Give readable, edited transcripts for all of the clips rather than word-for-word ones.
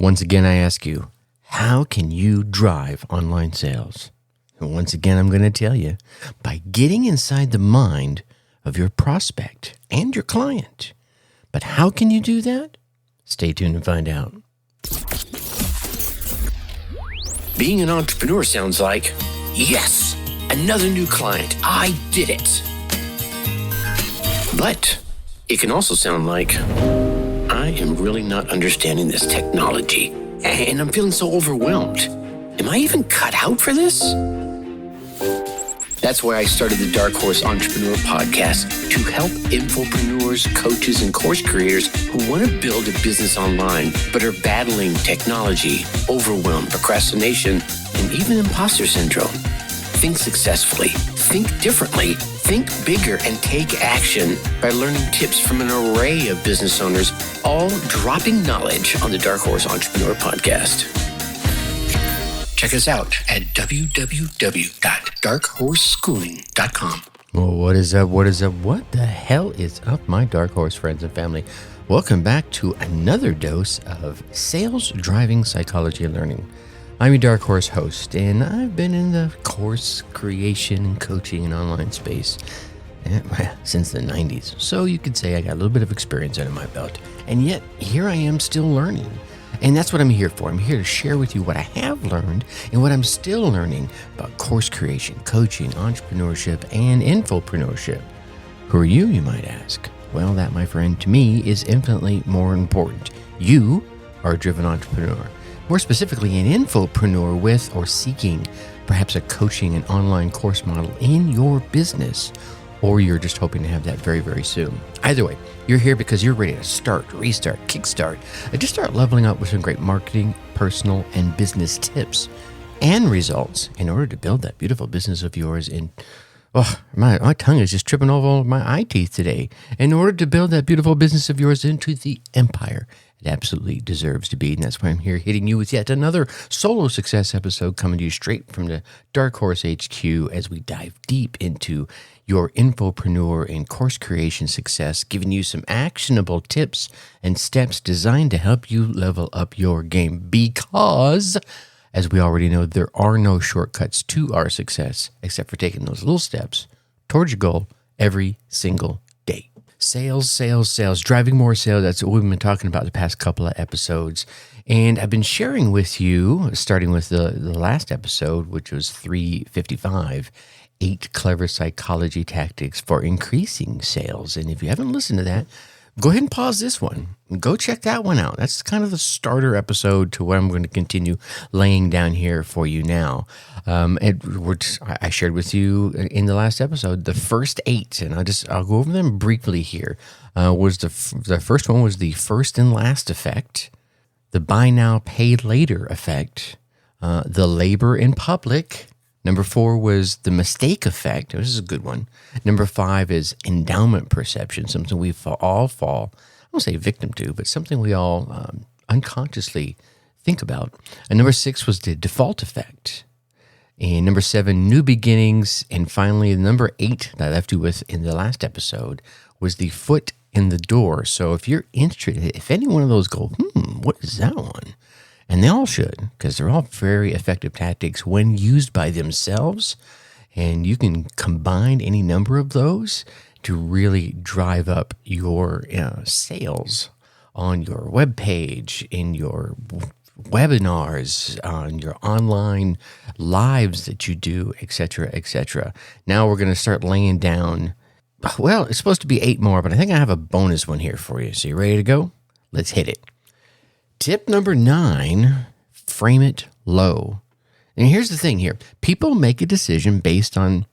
Once again, I ask you, how can you drive online sales? And once again, I'm going to tell you, by getting inside the mind of your prospect and your client. But how can you do that? Stay tuned and find out. Being an entrepreneur sounds like, yes, another new client. I did it. But it can also sound like, I am really not understanding this technology, and I'm feeling so overwhelmed. Am I even cut out for this? That's why I started the Dark Horse Entrepreneur Podcast, to help infopreneurs, coaches, and course creators who want to build a business online, but are battling technology, overwhelm, procrastination, and even imposter syndrome. Think successfully, think differently, think bigger, and take action by learning tips from an array of business owners, all dropping knowledge on the Dark Horse Entrepreneur Podcast. Check us out at www.darkhorseschooling.com. Well, what is up? What is up? What the hell is up, my Dark Horse friends and family? Welcome back to another dose of sales driving psychology and learning. I'm your Dark Horse host, and I've been in the course creation and coaching and online space since the 90s. So you could say I got a little bit of experience under my belt. And yet, here I am still learning. And that's what I'm here for. I'm here to share with you what I have learned and what I'm still learning about course creation, coaching, entrepreneurship, and infopreneurship. Who are you, you might ask? Well, that, my friend, to me is infinitely more important. You are a driven entrepreneur. More specifically, an infopreneur with or seeking perhaps a coaching and online course model in your business, or you're just hoping to have that very, very soon. Either way, you're here because you're ready to start, restart, kickstart, and just start leveling up with some great marketing, personal, and business tips and results in order to build that beautiful business of yours my tongue is just tripping over my eye teeth today. In order to build that beautiful business of yours into the empire it absolutely deserves to be. And that's why I'm here hitting you with yet another solo success episode coming to you straight from the Dark Horse HQ as we dive deep into your infopreneur and course creation success, giving you some actionable tips and steps designed to help you level up your game. Because, as we already know, there are no shortcuts to our success except for taking those little steps towards your goal every single day. Sales, sales, sales, driving more sales. That's what we've been talking about the past couple of episodes. And I've been sharing with you, starting with the last episode, which was 355, 8 clever psychology tactics for increasing sales. And if you haven't listened to that, go ahead and pause this one. Go check that one out. That's kind of the starter episode to what I'm going to continue laying down here for you now. I shared with you in the last episode the first 8, and I'll go over them briefly here. The first one was the first and last effect, the buy now, pay later effect, the labor in public. Number 4 was the mistake effect. This is a good one. Number 5 is endowment perception, something we all fall, I won't say victim to, but something we all unconsciously think about. And number 6 was the default effect. And number 7, new beginnings. And finally, number 8 that I left you with in the last episode was the foot in the door. So if you're interested, if any one of those go, what is that one? And they all should, because they're all very effective tactics when used by themselves. And you can combine any number of those to really drive up your sales on your webpage, in your webinars, on your online lives that you do, etc., etc. Now we're going to start laying down, well, it's supposed to be 8 more, but I think I have a bonus one here for you. So you ready to go? Let's hit it. Tip number 9, frame it low. And here's the thing here. People make a decision based on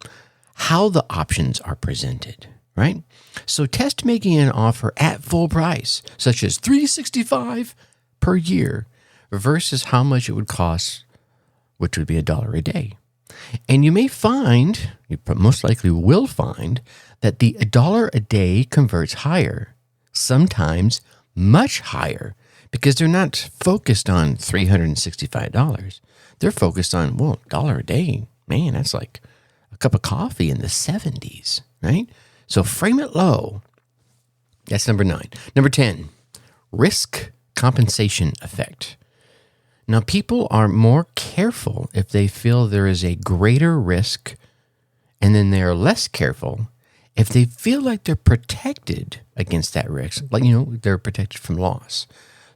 how the options are presented, right? So test making an offer at full price, such as $365 per year, versus how much it would cost, which would be $1 a day. And you may find, you most likely will find, that the $1 a day converts higher, sometimes much higher, because they're not focused on $365. They're focused on, $1 a day. Man, that's like a cup of coffee in the 70s, right? So frame it low. That's number 9. Number 10, risk compensation effect. Now, people are more careful if they feel there is a greater risk, and then they are less careful if they feel like they're protected against that risk, like, they're protected from loss.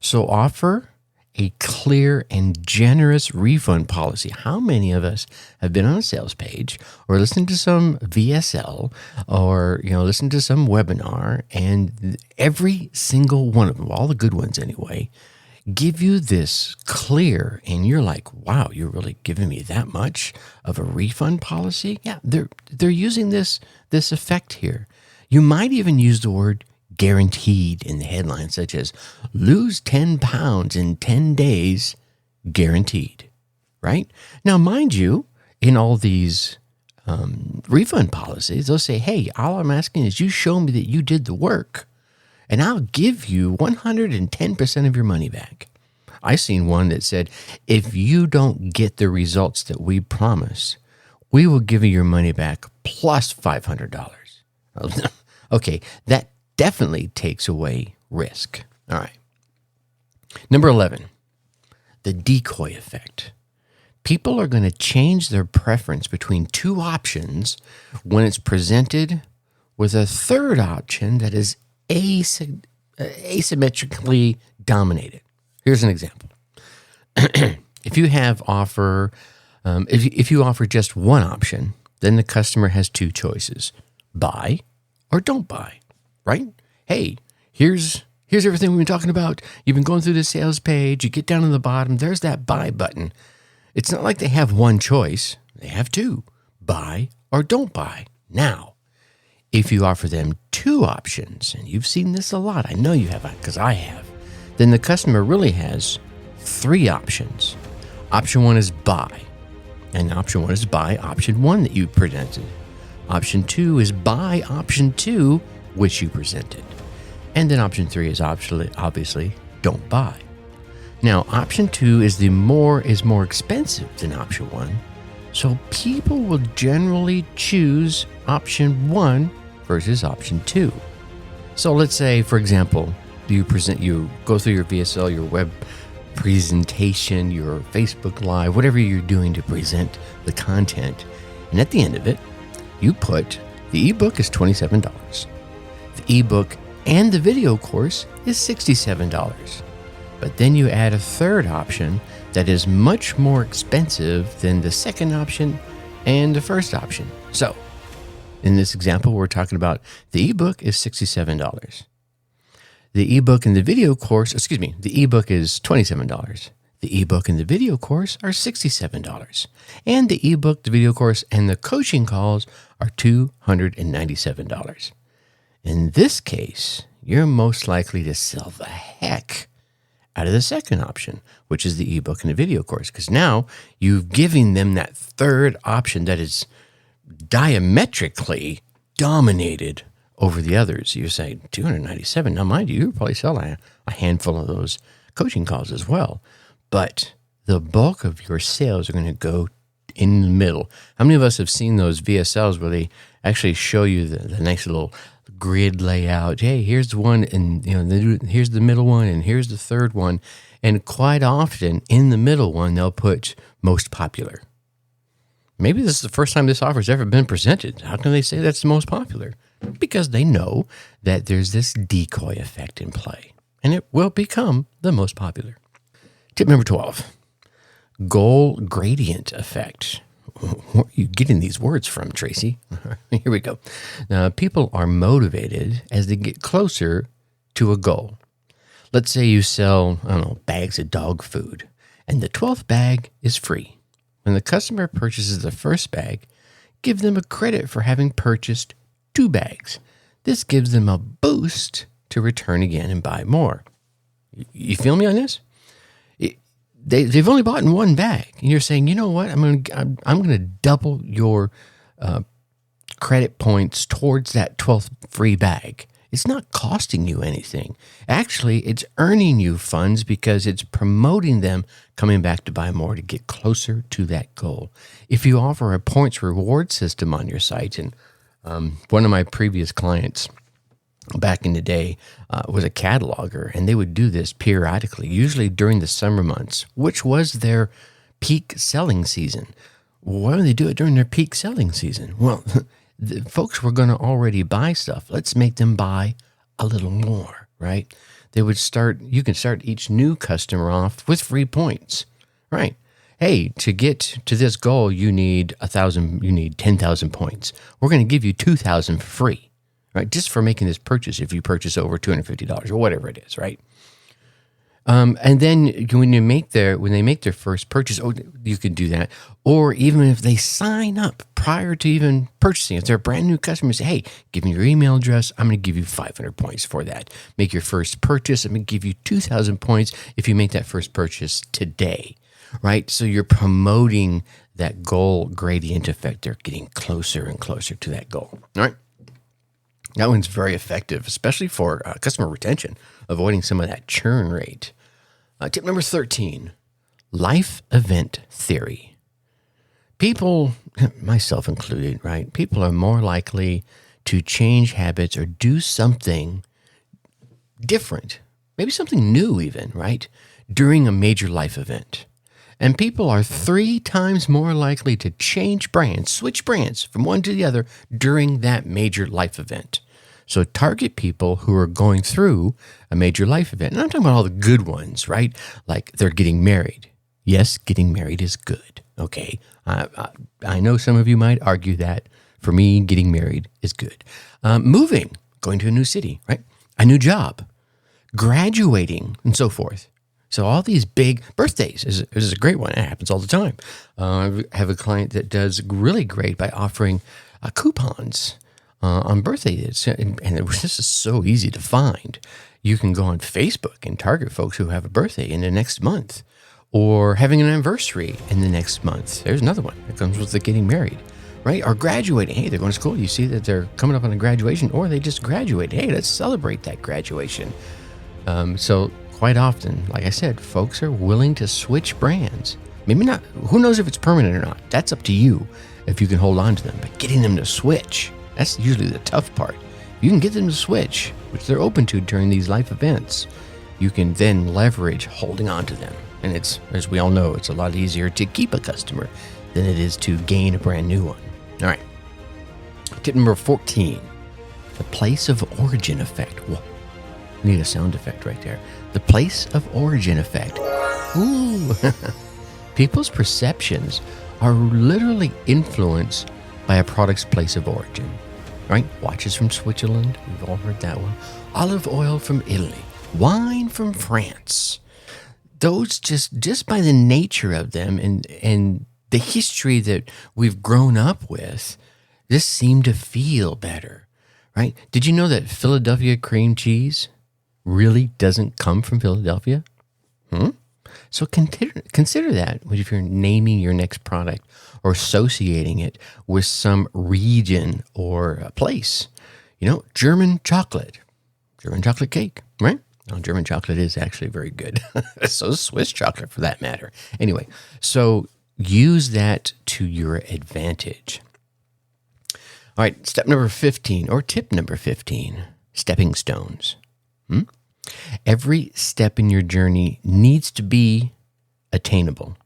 So offer a clear and generous refund policy. How many of us have been on a sales page or listened to some VSL or, listened to some webinar, and every single one of them, all the good ones anyway, give you this clear, and you're like, wow, you're really giving me that much of a refund policy? Yeah, they're using this effect here. You might even use the word guaranteed in the headline, such as lose 10 pounds in 10 days, guaranteed, right? Now, mind you, in all these refund policies, they'll say, hey, all I'm asking is you show me that you did the work, and I'll give you 110% of your money back. I seen one that said, if you don't get the results that we promise, we will give you your money back plus $500. Okay, that definitely takes away risk. All right. Number 11, the decoy effect. People are going to change their preference between two options when it's presented with a third option that is asymmetrically dominated. Here's an example. If you offer just one option, then the customer has two choices: buy or don't buy. Right? Hey, here's everything we've been talking about. You've been going through the sales page. You get down to the bottom. There's that buy button. It's not like they have one choice. They have two: buy or don't buy. Now, if you offer them two options, and you've seen this a lot, I know you have, because I have, then the customer really has three options. Option one is buy, and option one is buy option one that you presented. Option two is buy option two, which you presented. And then option three is obviously don't buy. Now, option two is more expensive than option one, so people will generally choose option one versus option two. So let's say, for example, you go through your VSL, your web presentation, your Facebook Live, whatever you're doing to present the content, and at the end of it, you put the ebook is $27. The ebook and the video course is $67. But then you add a third option that is much more expensive than the second option and the first option. So, in this example, we're talking about the ebook is $67. The ebook and the video course, the ebook is $27. The ebook and the video course are $67. And the ebook, the video course, and the coaching calls are $297. In this case, you're most likely to sell the heck out of the second option, which is the ebook and the video course, because now you've given them that third option that is diametrically dominated over the others. You say $297. Now, mind you probably sell a handful of those coaching calls as well, but the bulk of your sales are going to go in the middle. How many of us have seen those VSLs where they actually show you the nice little grid layout? Hey, here's the one, and here's the middle one, and here's the third one. And quite often in the middle one, they'll put most popular. Maybe this is the first time this offer has ever been presented. How can they say that's the most popular? Because they know that there's this decoy effect in play, and it will become the most popular. Tip number 12, goal gradient effect. Where are you getting these words from, Tracy? Here we go. Now, people are motivated as they get closer to a goal. Let's say you sell, bags of dog food, and the 12th bag is free. When the customer purchases the first bag, give them a credit for having purchased 2 bags. This gives them a boost to return again and buy more. You feel me on this? They've only bought in 1 bag, and you're saying, you know what? I'm going to double your credit points towards that 12th free bag. It's not costing you anything. Actually, it's earning you funds because it's promoting them coming back to buy more to get closer to that goal. If you offer a points reward system on your site, and one of my previous clients, back in the day was a cataloger, and they would do this periodically, usually during the summer months, which was their peak selling season. Why do they do it during their peak selling season? Well, the folks were going to already buy stuff. Let's make them buy a little more, right? You can start each new customer off with free points, right? Hey, to get to this goal, you need 10,000 points. We're going to give you 2,000 for free, right? Just for making this purchase if you purchase over $250 or whatever it is, right? And then when they make their first purchase, you can do that. Or even if they sign up prior to even purchasing, if they're a brand new customer, say, hey, give me your email address. I'm going to give you 500 points for that. Make your first purchase. I'm going to give you 2,000 points if you make that first purchase today, right? So you're promoting that goal gradient effect. They're getting closer and closer to that goal, all right? That one's very effective, especially for customer retention, avoiding some of that churn rate. Tip number 13, life event theory. People, myself included, right? People are more likely to change habits or do something different, maybe something new even, right? During a major life event. And people are 3 times more likely to switch brands from one to the other during that major life event. So target people who are going through a major life event. And I'm talking about all the good ones, right? Like they're getting married. Yes, getting married is good. Okay. I know some of you might argue that. For me, getting married is good. Moving, going to a new city, right? A new job, graduating, and so forth. So all these big birthdays is a great one. It happens all the time. I have a client that does really great by offering coupons on birthdays, and it was just so easy to find. You can go on Facebook and target folks who have a birthday in the next month, or having an anniversary in the next month. There's another one that comes with the getting married, right? Or graduating. Hey, they're going to school. You see that they're coming up on a graduation, or they just graduated. Hey, let's celebrate that graduation. So quite often, like I said, folks are willing to switch brands. Maybe not. Who knows if it's permanent or not? That's up to you if you can hold on to them. But getting them to switch, that's usually the tough part. You can get them to switch, which they're open to during these life events. You can then leverage holding on to them. And it's, as we all know, it's a lot easier to keep a customer than it is to gain a brand new one. All right. Tip number 14, the place of origin effect. Whoa, I need a sound effect right there. The place of origin effect. Ooh. People's perceptions are literally influenced by a product's place of origin. Right? Watches from Switzerland, we've all heard that one. Olive oil from Italy. Wine from France. Those just by the nature of them and the history that we've grown up with, just seem to feel better, right? Did you know that Philadelphia cream cheese really doesn't come from Philadelphia? So consider that if you're naming your next product or associating it with some region or a place. German chocolate cake, right? Well, German chocolate is actually very good. So is Swiss chocolate for that matter. Anyway, so use that to your advantage. All right, step number 15 or tip number 15, stepping stones. Every step in your journey needs to be attainable.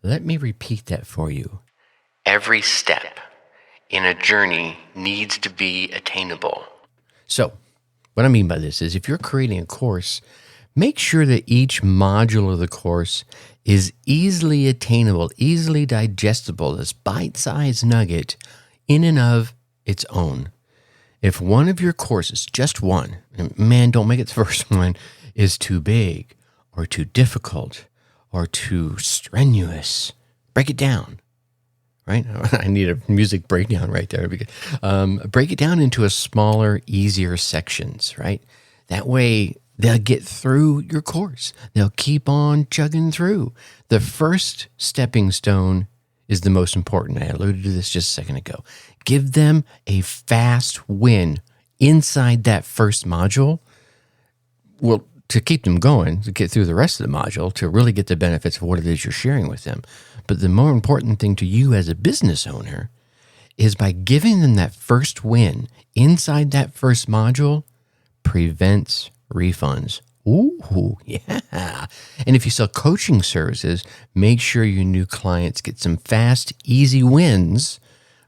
Let me repeat that for you. Every step in a journey needs to be attainable. So, what I mean by this is if you're creating a course, make sure that each module of the course is easily attainable, easily digestible, this bite-sized nugget in and of its own. If one of your courses, just one, and man, don't make it the first one, is too big or too difficult or too strenuous, break it down, right? I need a music breakdown right there. Break it down into a smaller, easier sections, right? That way they'll get through your course. They'll keep on chugging through. The first stepping stone is the most important. I alluded to this just a second ago. Give them a fast win inside that first module. Well, to keep them going, to get through the rest of the module, to really get the benefits of what it is you're sharing with them. But the more important thing to you as a business owner is by giving them that first win inside that first module prevents refunds. Ooh, yeah. And if you sell coaching services, make sure your new clients get some fast, easy wins,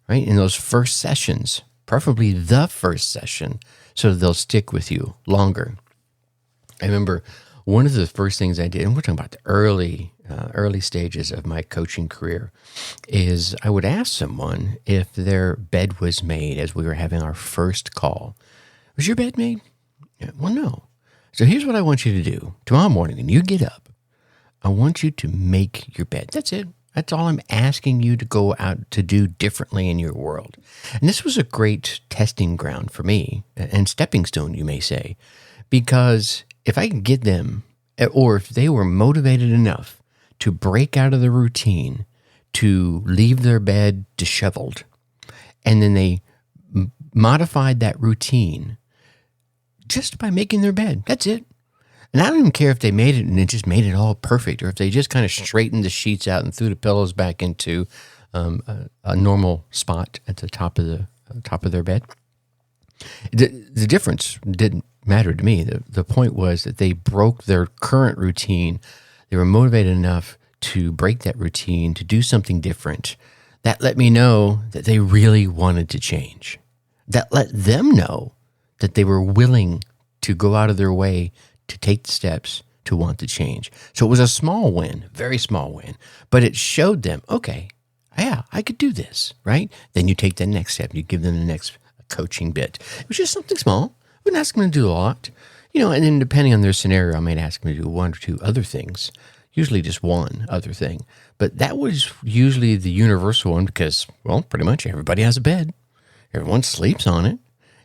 right, in those first sessions, preferably the first session, so they'll stick with you longer. I remember one of the first things I did, and we're talking about the early stages of my coaching career, is I would ask someone if their bed was made as we were having our first call. Was your bed made? Yeah, well, no. So here's what I want you to do. Tomorrow morning, when you get up, I want you to make your bed. That's it. That's all I'm asking you to go out to do differently in your world. And this was a great testing ground for me, and stepping stone, you may say, because if I can get them, or if they were motivated enough to break out of the routine, to leave their bed disheveled, and then they modified that routine just by making their bed. That's it. And I don't even care if they made it and it just made it all perfect, or if they just kind of straightened the sheets out and threw the pillows back into a normal spot at the top of their bed. The difference didn't matter to me. The point was that they broke their current routine. They were motivated enough to break that routine, to do something different. That let me know that they really wanted to change. That let them know that they were willing to go out of their way to take the steps to want to change. So it was a small win, very small win, but it showed them, okay, yeah, I could do this, right? Then you take the next step, you give them the next coaching bit. It was just something small. I wouldn't ask them to do a lot, and then depending on their scenario, I might ask them to do one or two other things, usually just one other thing. But that was usually the universal one because, well, pretty much everybody has a bed. Everyone sleeps on it,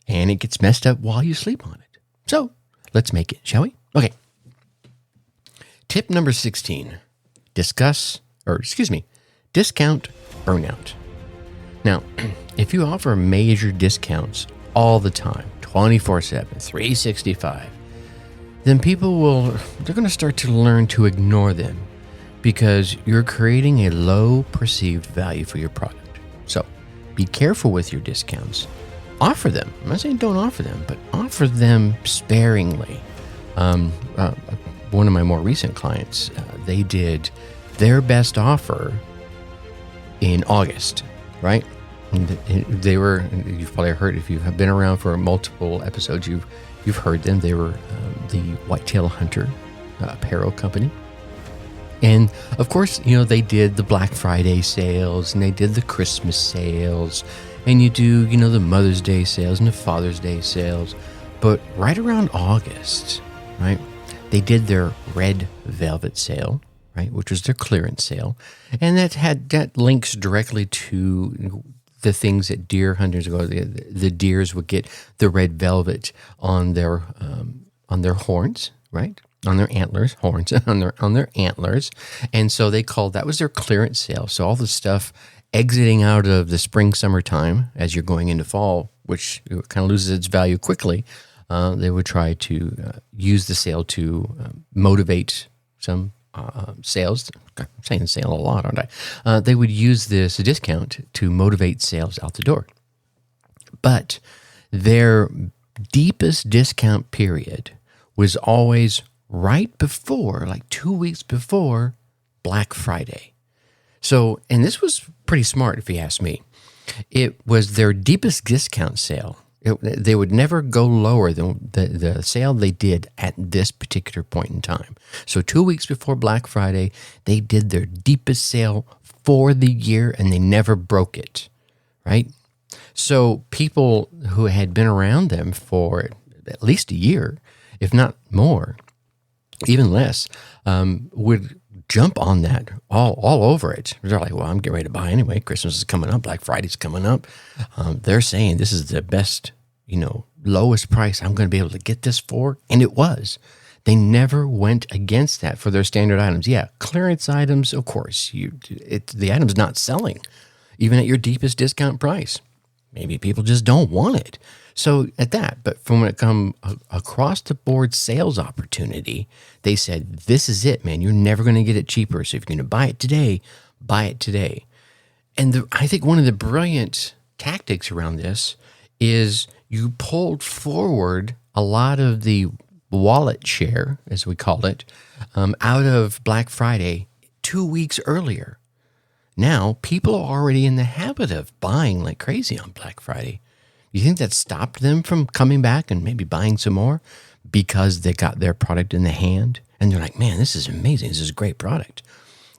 and it gets messed up while you sleep on it. So let's make it, shall we? Okay. Tip number 16, discount burnout. Now, if you offer major discounts all the time, 24/7, 365, then they're going to start to learn to ignore them because you're creating a low perceived value for your product. So be careful with your discounts. Offer them. I'm not saying don't offer them, but offer them sparingly. One of my more recent clients, they did their best offer in August, right? And you've probably heard, if you have been around for multiple episodes, you've heard them. They were the Whitetail Hunter apparel company. And of course, they did the Black Friday sales and they did the Christmas sales, and you do, the Mother's Day sales and the Father's Day sales. But right around August, right, they did their red velvet sale, right, which was their clearance sale. And that links directly to the things that deer hunters go. The deers would get the red velvet on their horns, right? On their antlers, horns on their antlers. And so that was their clearance sale. So all the stuff exiting out of the spring, summertime as you're going into fall, which kind of loses its value quickly, they would try to use the sale to motivate some sales. I'm saying sale a lot, aren't I? They would use this discount to motivate sales out the door. But their deepest discount period was always right before, like 2 weeks before Black Friday. So, and this was pretty smart if you ask me. It was their deepest discount sale. They would never go lower than the sale they did at this particular point in time. So 2 weeks before Black Friday, they did their deepest sale for the year, and they never broke it, right? So people who had been around them for at least a year, if not more, even less, would jump on that all over it. They're like, well, I'm getting ready to buy anyway. Christmas is coming up. Black Friday's coming up. They're saying this is the best, lowest price I'm going to be able to get this for. And it was. They never went against that for their standard items. Yeah, clearance items, of course. The item's not selling, even at your deepest discount price. Maybe people just don't want it. So at that, but from when it come across the board sales opportunity, they said, this is it, man. You're never going to get it cheaper. So if you're going to buy it today, buy it today. And I think one of the brilliant tactics around this is you pulled forward a lot of the wallet share, as we call it, out of Black Friday 2 weeks earlier. Now, people are already in the habit of buying like crazy on Black Friday. You think that stopped them from coming back and maybe buying some more because they got their product in the hand? And they're like, man, this is amazing. This is a great product.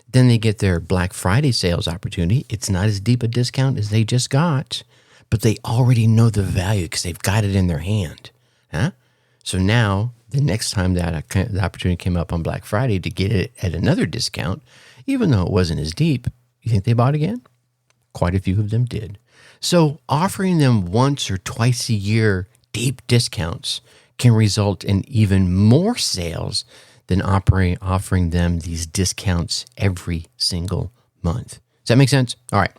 Then they get their Black Friday sales opportunity. It's not as deep a discount as they just got, but they already know the value because they've got it in their hand. Huh? So now, the next time that the opportunity came up on Black Friday to get it at another discount, even though it wasn't as deep, you think they bought again? Quite a few of them did. So offering them once or twice a year deep discounts can result in even more sales than offering them these discounts every single month. Does that make sense? All right.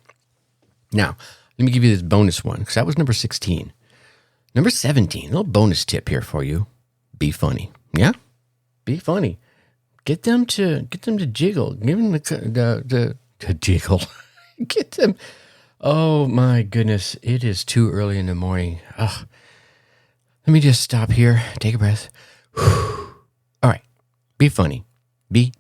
Now, let me give you this bonus one, because that was number 16. Number 17, a little bonus tip here for you. Be funny. Yeah? Be funny. Get them to jiggle. Give them the jiggle. Get them. Oh my goodness. It is too early in the morning. Ugh. Let me just stop here. Take a breath. All right. Be funny. Be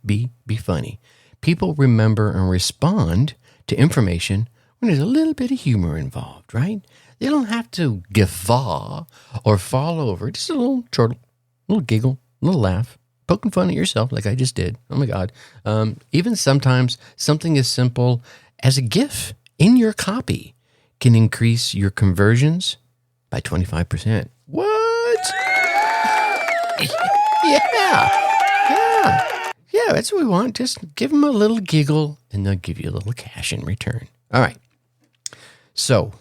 funny. People remember and respond to information when there's a little bit of humor involved, right? They don't have to guffaw or fall over. Just a little chortle, a little giggle, a little laugh, poking fun at yourself like I just did. Oh my God. Even sometimes something as simple as a GIF in your copy can increase your conversions by 25%. What? Yeah, that's what we want. Just give them a little giggle and they'll give you a little cash in return. All right. So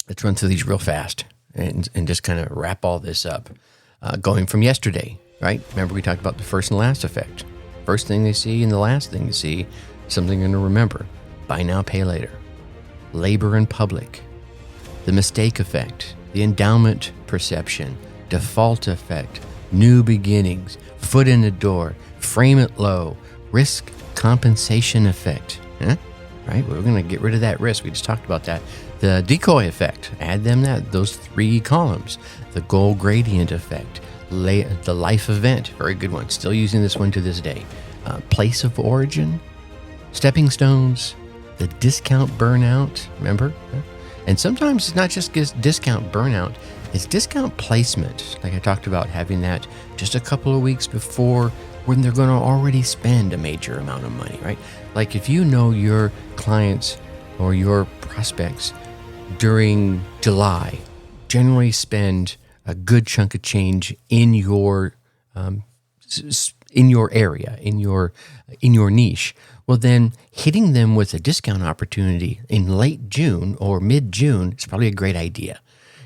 let's run through these real fast and just kind of wrap all this up. Going from yesterday, right? Remember we talked about the first and last effect. First thing they see and the last thing they see, something they're going to remember. Buy now, pay later. Labor in public. The mistake effect. The endowment perception. Default effect. New beginnings. Foot in the door. Frame it low. Risk compensation effect. Huh? Right? We're going to get rid of that risk. We just talked about that. The decoy effect. Add them those 3 columns. The goal gradient effect. The life event. Very good one. Still using this one to this day. Place of origin. Stepping stones. The discount burnout. Remember? And sometimes it's not just discount burnout. It's discount placement. Like I talked about, having that just a couple of weeks before when they're going to already spend a major amount of money, right? Like if you know your clients or your prospects during July generally spend a good chunk of change in your area, in your niche, well then hitting them with a discount opportunity in late June or mid-June is probably a great idea,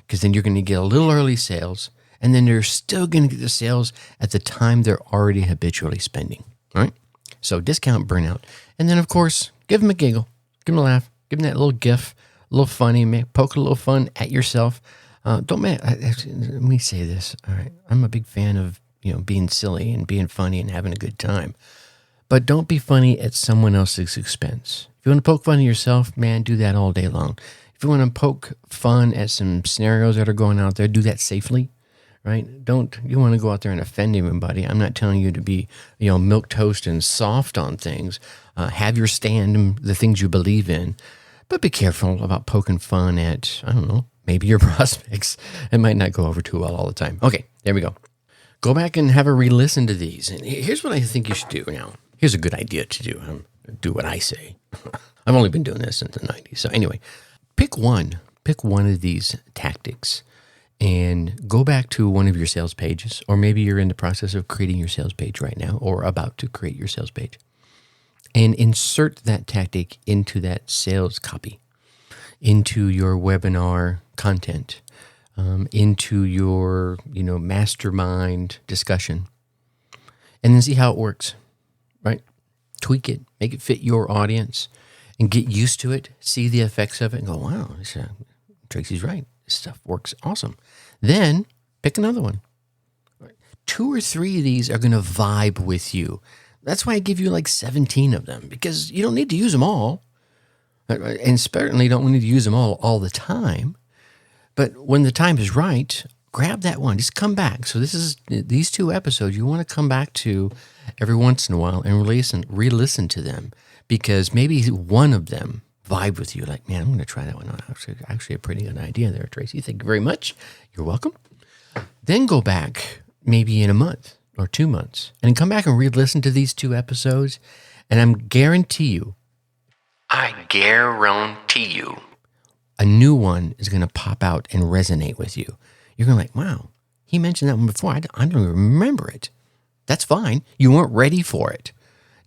because then you're going to get a little early sales, and then they're still going to get the sales at the time they're already habitually spending, right? So discount burnout. And then, of course, give them a giggle, give them a laugh, give them that little gif, a little funny, poke a little fun at yourself. Let me say this, all right? I'm a big fan of, being silly and being funny and having a good time. But don't be funny at someone else's expense. If you want to poke fun at yourself, man, do that all day long. If you want to poke fun at some scenarios that are going out there, do that safely, right? You want to go out there and offend anybody. I'm not telling you to be, milquetoast and soft on things. Have your stand and the things you believe in. But be careful about poking fun at, I don't know, maybe your prospects. It might not go over too well all the time. Okay, there we go. Go back and have a re-listen to these. And here's what I think you should do now. Here's a good idea to do. Do what I say. I've only been doing this since the 90s. So anyway, pick one of these tactics and go back to one of your sales pages, or maybe you're in the process of creating your sales page right now or about to create your sales page, and insert that tactic into that sales copy, into your webinar content, into your, mastermind discussion, and then see how it works, right? Tweak it, make it fit your audience, and get used to it, see the effects of it, and go, wow, Tracy's right. This stuff works awesome. Then pick another one. 2 or 3 of these are going to vibe with you. That's why I give you like 17 of them, because you don't need to use them all. And certainly don't need to use them all the time. But when the time is right, grab that one. Just come back. So these 2 episodes you want to come back to every once in a while and re-listen to them, because maybe one of them vibe with you. Like, man, I'm going to try that one out. Actually a pretty good idea there, Tracy. Thank you very much. You're welcome. Then go back maybe in a month or 2 months and come back and re-listen to these 2 episodes. And I guarantee you, a new one is going to pop out and resonate with you. You're going to like, wow, he mentioned that one before. I don't even remember it. That's fine. You weren't ready for it.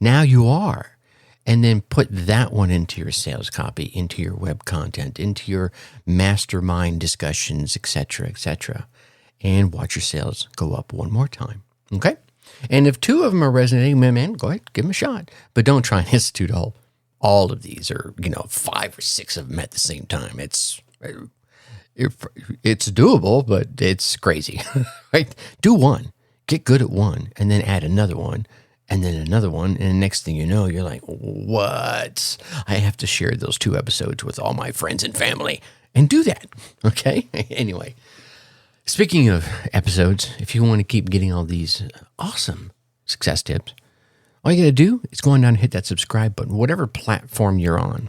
Now you are. And then put that one into your sales copy, into your web content, into your mastermind discussions, etc., and watch your sales go up one more time. Okay? And if 2 of them are resonating, man, go ahead, give them a shot. But don't try and institute all of these, or 5 or 6 of them at the same time. It's doable, but it's crazy, right? Do one, get good at one, and then add another one, and then another one, and the next thing you know, you're like, what? I have to share those 2 episodes with all my friends and family, and do that, okay? Anyway, speaking of episodes, if you want to keep getting all these awesome success tips, all you got to do is go on down and hit that subscribe button, whatever platform you're on.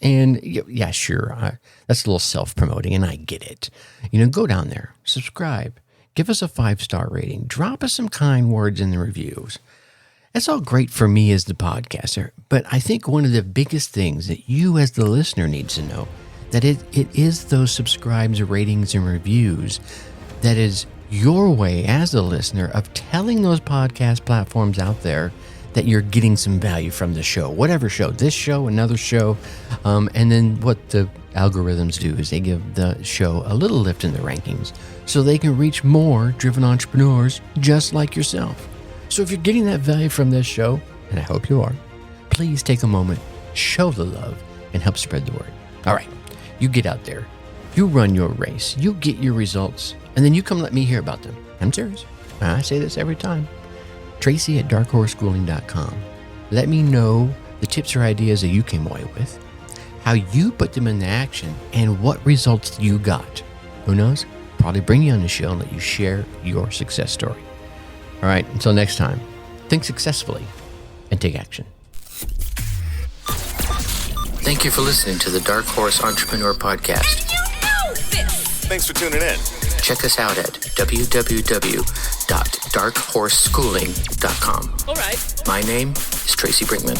And yeah, sure, that's a little self-promoting, and I get it. Go down there, subscribe, give us a 5-star rating, drop us some kind words in the reviews. That's all great for me as the podcaster, but I think one of the biggest things that you as the listener needs to know, that it is those subscribes, ratings, and reviews that is your way as the listener of telling those podcast platforms out there that you're getting some value from the show, whatever show, this show, another show. And then what the algorithms do is they give the show a little lift in the rankings so they can reach more driven entrepreneurs just like yourself. So if you're getting that value from this show, and I hope you are, please take a moment, show the love, and help spread the word. All right, you get out there, you run your race, you get your results, and then you come let me hear about them. I'm serious. I say this every time. Tracy at darkhorseschooling.com. Let me know the tips or ideas that you came away with, how you put them into action, and what results you got. Who knows? Probably bring you on the show and let you share your success story. All right, until next time, think successfully and take action. Thank you for listening to the Dark Horse Entrepreneur Podcast. Thanks for tuning in. Check us out at www.darkhorseschooling.com. All right. My name is Tracy Brinkman.